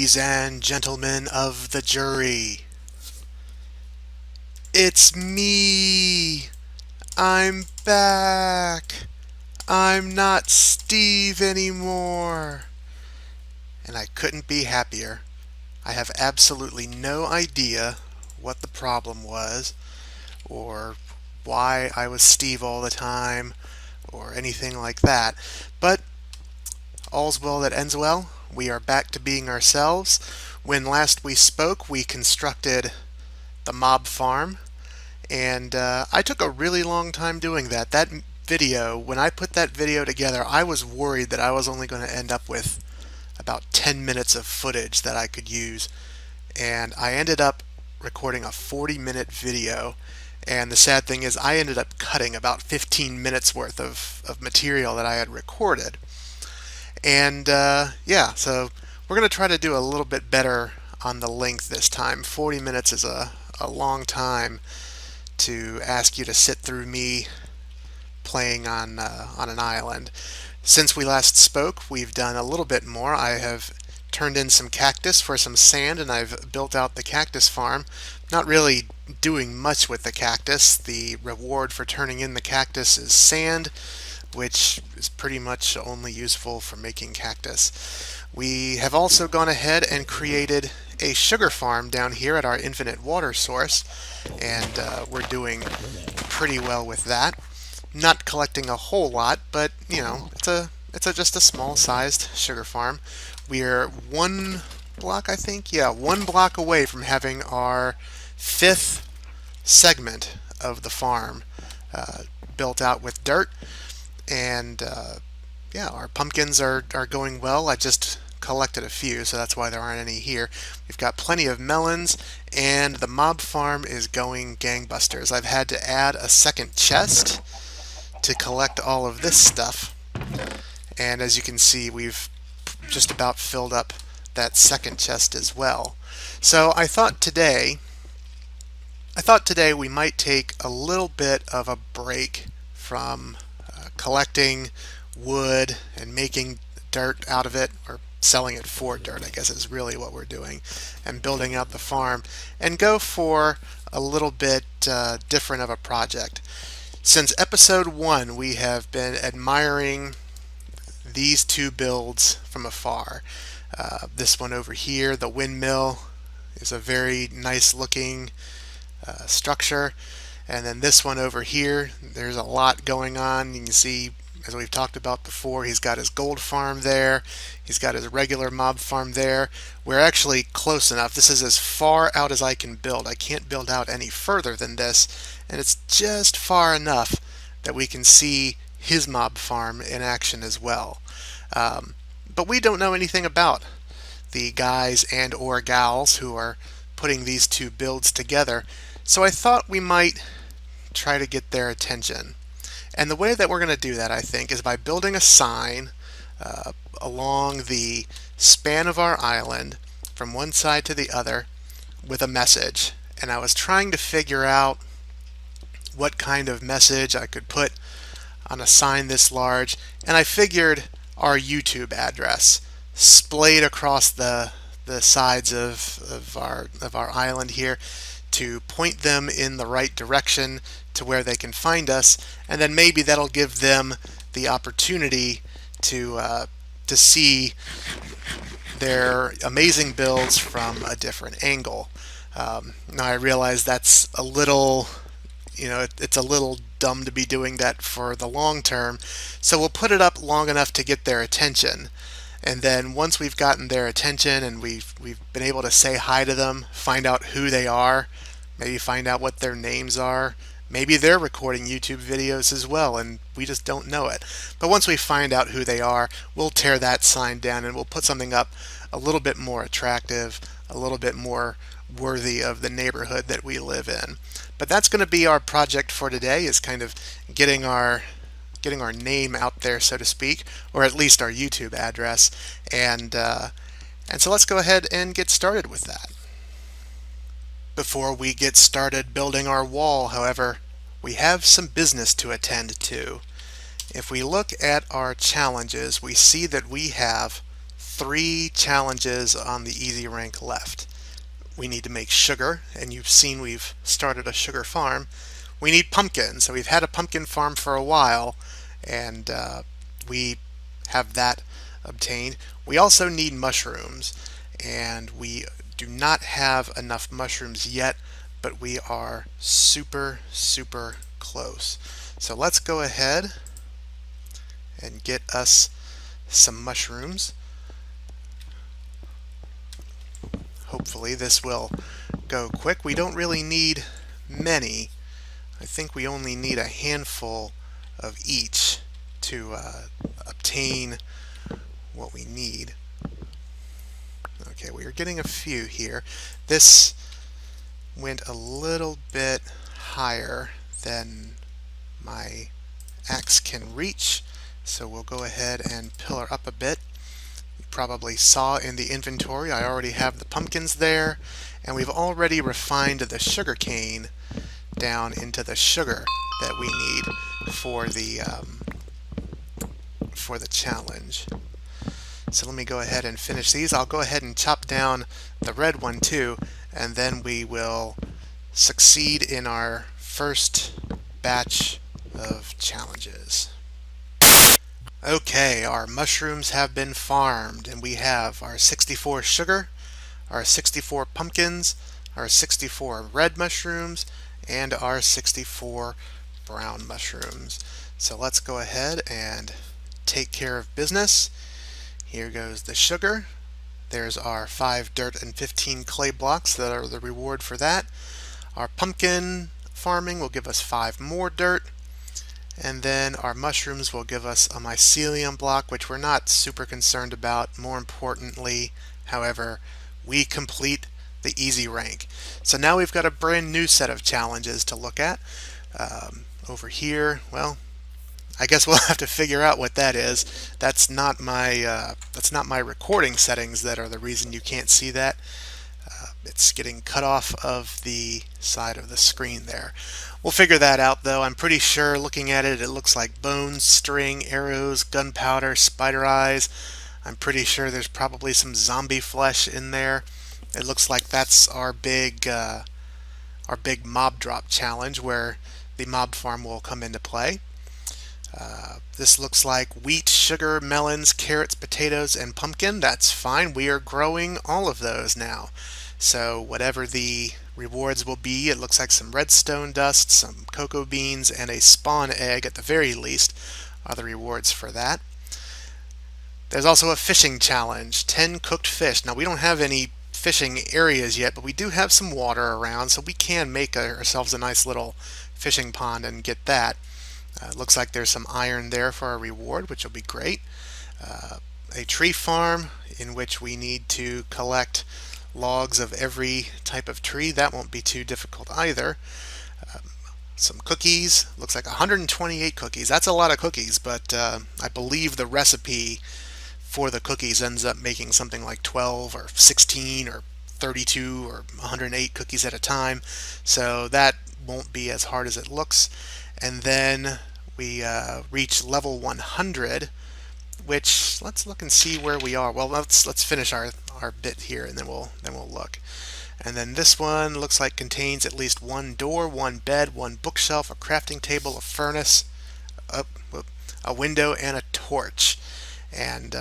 Ladies and gentlemen of the jury, it's me! I'm back! I'm not Steve anymore! And I couldn't be happier. I have absolutely no idea what the problem was, or why I was Steve all the time, or anything like that. But all's well that ends well. We are back to being ourselves. When last we spoke, we constructed the mob farm, and I took a really long time doing that. That video, when I put that video together, I was worried that I was only going to end up with about 10 minutes of footage that I could use, and I ended up recording a 40-minute video. And the sad thing is I ended up cutting about 15 minutes worth of material that I had recorded. And yeah, so we're going to try to do a little bit better on the length this time. 40 minutes is a long time to ask you to sit through me playing on an island. Since we last spoke, we've done a little bit more. I have turned in some cactus for some sand, and I've built out the cactus farm. Not really doing much with the cactus. The reward for turning in the cactus is sand, which is pretty much only useful for making cactus. We have also gone ahead and created a sugar farm down here at our infinite water source, and we're doing pretty well with that. Not collecting a whole lot, but you know, it's just a small-sized sugar farm. We're one block, I think, yeah, one block away from having our 5th segment of the farm built out with dirt. And yeah, our pumpkins are going well. I just collected a few, so that's why there aren't any here. We've got plenty of melons, and the mob farm is going gangbusters. I've had to add a second chest to collect all of this stuff, and as you can see, we've just about filled up that second chest as well. So I thought today we might take a little bit of a break from collecting wood and making dirt out of it, or selling it for dirt, I guess is really what we're doing, and building out the farm, and go for a little bit different of a project. Since episode 1, we have been admiring these two builds from afar. This one over here, the windmill, is a very nice looking structure. And then this one over here, there's a lot going on. You can see, as we've talked about before, he's got his gold farm there. He's got his regular mob farm there. We're actually close enough. This is as far out as I can build. I can't build out any further than this. And it's just far enough that we can see his mob farm in action as well. But we don't know anything about the guys and or gals who are putting these two builds together. So I thought we might try to get their attention. And the way that we're going to do that, I think, is by building a sign along the span of our island from one side to the other with a message. And I was trying to figure out what kind of message I could put on a sign this large, and I figured our YouTube address splayed across the sides of our island here to point them in the right direction to where they can find us, and then maybe that'll give them the opportunity to see their amazing builds from a different angle. Now I realize that's a little, it's a little dumb to be doing that for the long term, so we'll put it up long enough to get their attention. And then once we've gotten their attention and we've been able to say hi to them, find out who they are, maybe find out what their names are, maybe they're recording YouTube videos as well and we just don't know it. But once we find out who they are, we'll tear that sign down and we'll put something up a little bit more attractive, a little bit more worthy of the neighborhood that we live in. But that's going to be our project for today, is kind of getting our name out there, so to speak, or at least our YouTube address. And so let's go ahead and get started with that. Before we get started building our wall, however, we have some business to attend to. If we look at our challenges, we see that we have 3 challenges on the easy rank left. We need to make sugar, and you've seen we've started a sugar farm. We need pumpkins, so we've had a pumpkin farm for a while, and we have that obtained. We also need mushrooms, and we do not have enough mushrooms yet, but we are super close. So let's go ahead and get us some mushrooms. Hopefully this will go quick. We don't really need many. I think we only need a handful of each to obtain what we need. Okay, we are getting a few here. This went a little bit higher than my axe can reach, so we'll go ahead and pillar up a bit. You probably saw in the inventory I already have the pumpkins there, and we've already refined the sugar cane down into the sugar that we need for the challenge. So let me go ahead and finish these. I'll go ahead and chop down the red one too, and then we will succeed in our first batch of challenges. Okay, our mushrooms have been farmed, and we have our 64 sugar, our 64 pumpkins, our 64 red mushrooms, and our 64 brown mushrooms. So let's go ahead and take care of business. Here goes the sugar. There's our 5 dirt and 15 clay blocks that are the reward for that. Our pumpkin farming will give us 5 more dirt. And then our mushrooms will give us a mycelium block, which we're not super concerned about. More importantly, however, we complete the easy rank. So now we've got a brand new set of challenges to look at. Over here, well, I guess we'll have to figure out what that is. That's not my recording settings that are the reason you can't see that. It's getting cut off of the side of the screen there. We'll figure that out though. I'm pretty sure looking at it, it looks like bones, string, arrows, gunpowder, spider eyes. I'm pretty sure there's probably some zombie flesh in there. It looks like that's our big mob drop challenge where the mob farm will come into play. This looks like wheat, sugar, melons, carrots, potatoes, and pumpkin. That's fine. We are growing all of those now. So whatever the rewards will be, it looks like some redstone dust, some cocoa beans, and a spawn egg at the very least are the rewards for that. There's also a fishing challenge, 10 cooked fish. Now we don't have any fishing areas yet, but we do have some water around, so we can make ourselves a nice little fishing pond and get that. Looks like there's some iron there for our reward, which will be great. A tree farm in which we need to collect logs of every type of tree. That won't be too difficult either. Some cookies. Looks like 128 cookies. That's a lot of cookies, but I believe the recipe for the cookies ends up making something like 12 or 16 or 32 or 108 cookies at a time. So that won't be as hard as it looks. And then we reach level 100, which let's look and see where we are. Well, let's finish our bit here, and then we'll look. And then this one looks like contains at least 1 door, 1 bed, 1 bookshelf, a crafting table, a furnace, a window, and a torch. And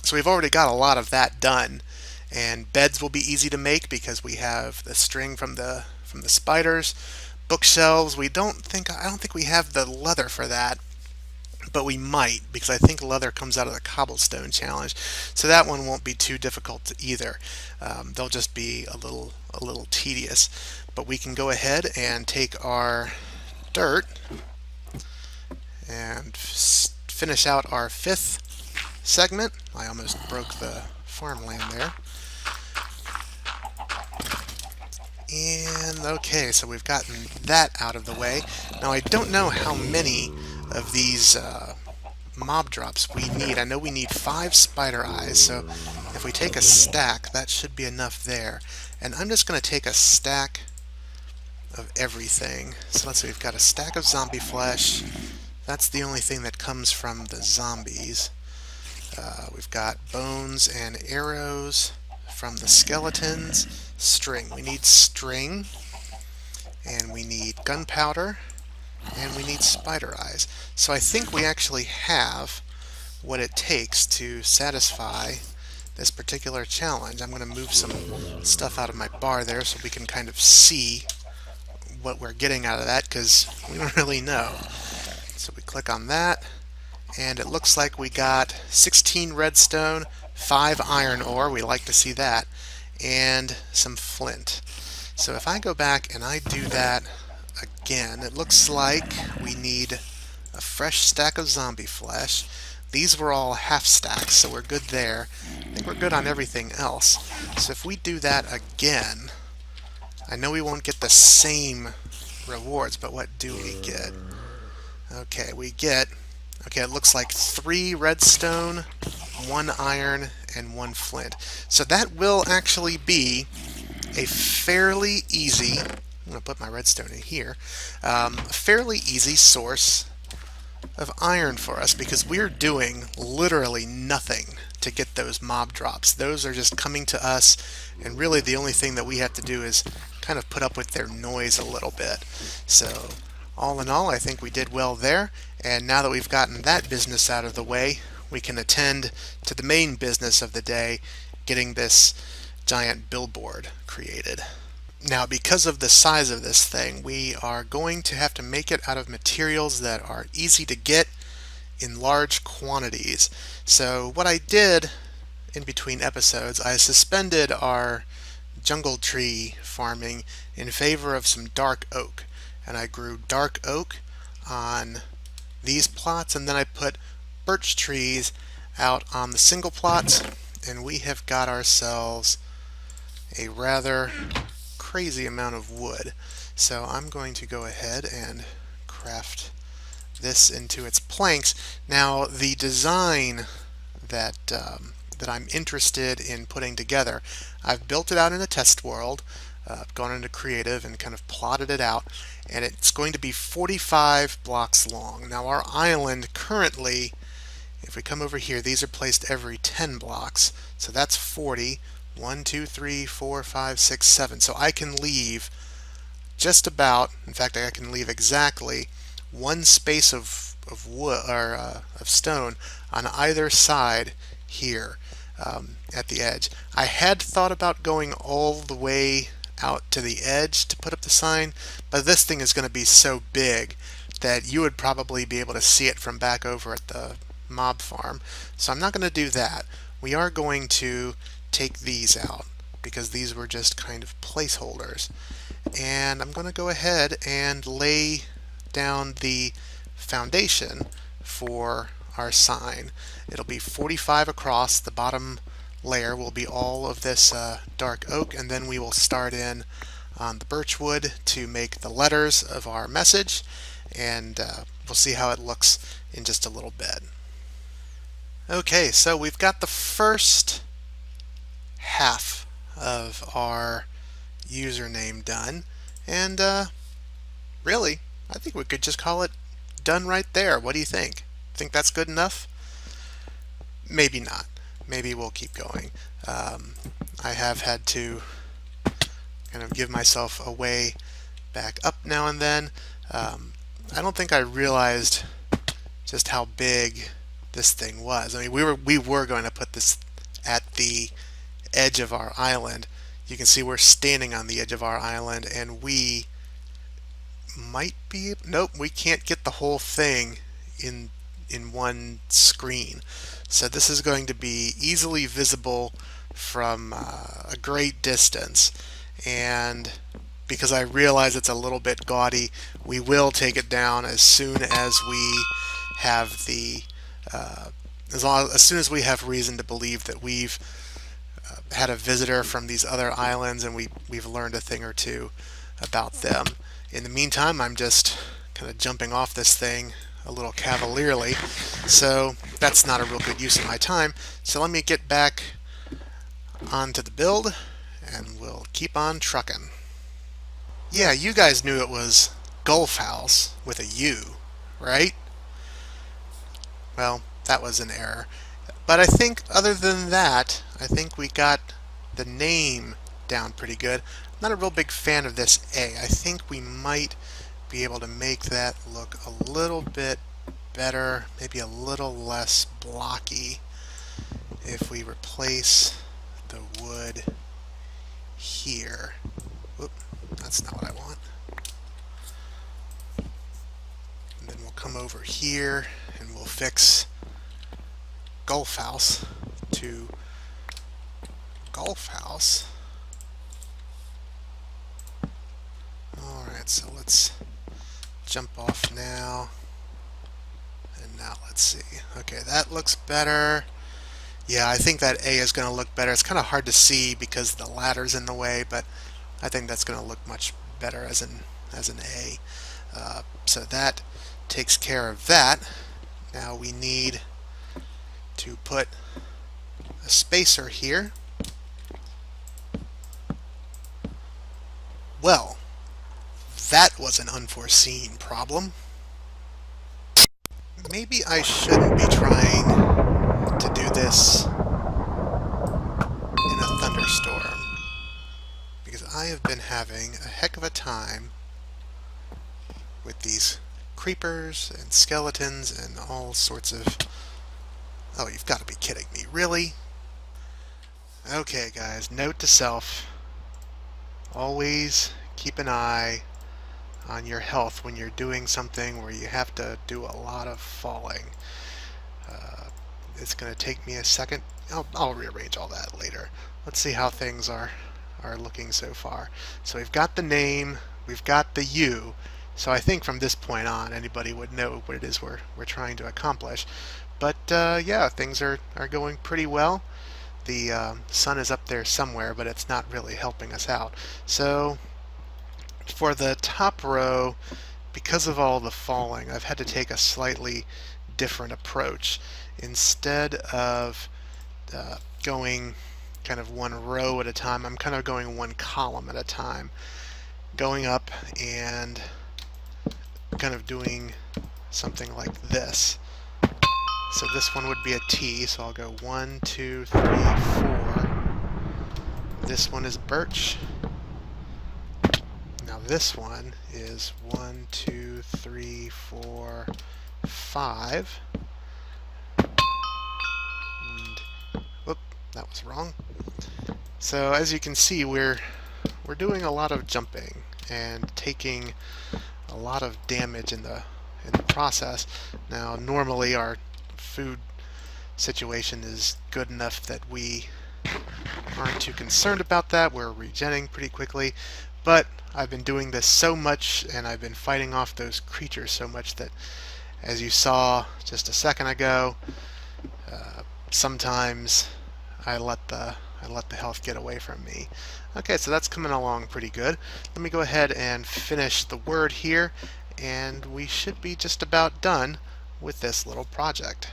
so we've already got a lot of that done. And beds will be easy to make because we have the string from the spiders. Bookshelves, I don't think we have the leather for that, but we might, because I think leather comes out of the cobblestone challenge. So that one won't be too difficult either. They'll just be a little tedious. But we can go ahead and take our dirt and finish out our 5th segment. I almost broke the farmland there. And okay, so we've gotten that out of the way. Now I don't know how many of these mob drops we need. I know we need 5 spider eyes, so if we take a stack, that should be enough there. And I'm just going to take a stack of everything. So let's see, we've got a stack of zombie flesh. That's the only thing that comes from the zombies. We've got bones and arrows from the skeletons. String. We need string, and we need gunpowder, and we need spider eyes. So I think we actually have what it takes to satisfy this particular challenge. I'm going to move some stuff out of my bar there so we can kind of see what we're getting out of that, because we don't really know. So we click on that, and it looks like we got 16 redstone, 5 iron ore, we like to see that, and some flint. So if I go back and I do that again, it looks like we need a fresh stack of zombie flesh. These were all half stacks, so we're good there. I think we're good on everything else. So if we do that again, I know we won't get the same rewards, but what do we get? Okay, it looks like 3 redstone, 1 iron, and 1 flint. So that will actually be a fairly easy, I'm going to put my redstone in here, a fairly easy source of iron for us, because we're doing literally nothing to get those mob drops. Those are just coming to us, and really the only thing that we have to do is kind of put up with their noise a little bit. So all in all, I think we did well there, and now that we've gotten that business out of the way, we can attend to the main business of the day, getting this giant billboard created. Now, because of the size of this thing, we are going to have to make it out of materials that are easy to get in large quantities. So what I did in between episodes, I suspended our jungle tree farming in favor of some dark oak. And I grew dark oak on these plots, and then I put birch trees out on the single plots, and we have got ourselves a rather crazy amount of wood. So I'm going to go ahead and craft this into its planks. Now the design that I'm interested in putting together, I've built it out in a test world, gone into creative and kind of plotted it out, and it's going to be 45 blocks long. Now our island currently, if we come over here, these are placed every 10 blocks, so that's 40. 1, 2, 3, 4, 5, 6, 7. So I can leave just about, in fact I can leave exactly one space of wood or of stone on either side here at the edge. I had thought about going all the way out to the edge to put up the sign, but this thing is going to be so big that you would probably be able to see it from back over at the mob farm. So I'm not going to do that. We are going to take these out because these were just kind of placeholders. And I'm going to go ahead and lay down the foundation for our sign. It'll be 45 across. The bottom layer will be all of this dark oak, and then we will start in on the birch wood to make the letters of our message, and we'll see how it looks in just a little bit. Okay, so we've got the first half of our username done, and really I think we could just call it done right there. What do you think? Think that's good enough? Maybe not. Maybe we'll keep going. I have had to kind of give myself a way back up now and then. I don't think I realized just how big this thing was. I mean, we were going to put this at the edge of our island. You can see we're standing on the edge of our island, and we might be, nope, we can't get the whole thing in one screen. So this is going to be easily visible from a great distance, and because I realize it's a little bit gaudy, we will take it down as soon as we have the as soon as we have reason to believe that we've had a visitor from these other islands and we've learned a thing or two about them. In the meantime, I'm just kind of jumping off this thing a little cavalierly, so that's not a real good use of my time. So let me get back onto the build and we'll keep on trucking. Yeah, you guys knew it was Gulf House with a U, right? Well, that was an error. But I think other than that, I think we got the name down pretty good. I'm not a real big fan of this A. I think we might be able to make that look a little bit better, maybe a little less blocky if we replace the wood here. Whoop, that's not what I want. And then we'll come over here and we'll fix Golf House to Golf House. Alright, so let's jump off now. And now let's see. Okay, that looks better. Yeah, I think that A is going to look better. It's kind of hard to see because the ladder's in the way, but I think that's going to look much better as an A. So that takes care of that. Now we need to put a spacer here. Well, that was an unforeseen problem. Maybe I shouldn't be trying to do this in a thunderstorm, because I have been having a heck of a time with these creepers and skeletons and all sorts of... Oh, you've got to be kidding me. Really? Okay, guys, note to self. Always keep an eye on your health when you're doing something where you have to do a lot of falling. It's going to take me a second. I'll rearrange all that later. Let's see how things are looking so far. So we've got the name, we've got the U, so I think from this point on anybody would know what it is we're trying to accomplish. But yeah, things are going pretty well. The sun is up there somewhere, but it's not really helping us out. So for the top row, because of all the falling, I've had to take a slightly different approach. Instead of going kind of one row at a time, I'm kind of going one column at a time, going up and kind of doing something like this. So this one would be a T, so I'll go 1, 2, 3, 4. This one is birch. Now this one is 1, 2, 3, 4, 5. And, whoop, that was wrong. So as you can see, we're doing a lot of jumping and taking a lot of damage in the process. Now normally our food situation is good enough that we aren't too concerned about that. We're regenning pretty quickly, but I've been doing this so much and I've been fighting off those creatures so much that, as you saw just a second ago, sometimes I let the health get away from me. Okay, so that's coming along pretty good. Let me go ahead and finish the word here, and we should be just about done with this little project.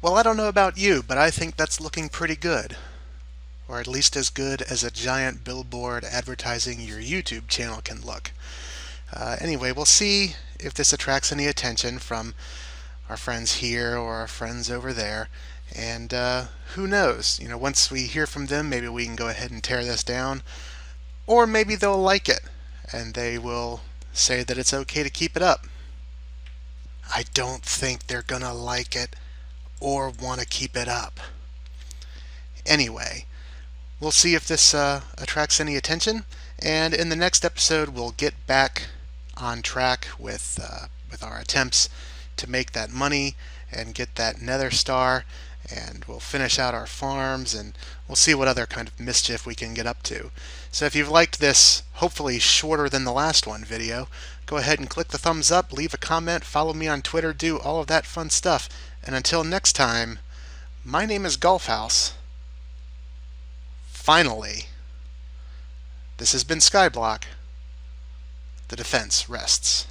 Well, I don't know about you, but I think that's looking pretty good. Or at least as good as a giant billboard advertising your YouTube channel can look. Anyway, we'll see if this attracts any attention from our friends here or our friends over there. And who knows? You know, once we hear from them, maybe we can go ahead and tear this down. Or maybe they'll like it, and they will say that it's okay to keep it up. I don't think they're gonna like it or want to keep it up. Anyway, we'll see if this attracts any attention, and in the next episode we'll get back on track with our attempts to make that money and get that nether star, and we'll finish out our farms, and we'll see what other kind of mischief we can get up to. So if you've liked this, hopefully shorter than the last one video, go ahead and click the thumbs up, leave a comment, follow me on Twitter, do all of that fun stuff. And until next time, my name is Golf House. Finally, this has been Skyblock. The defense rests.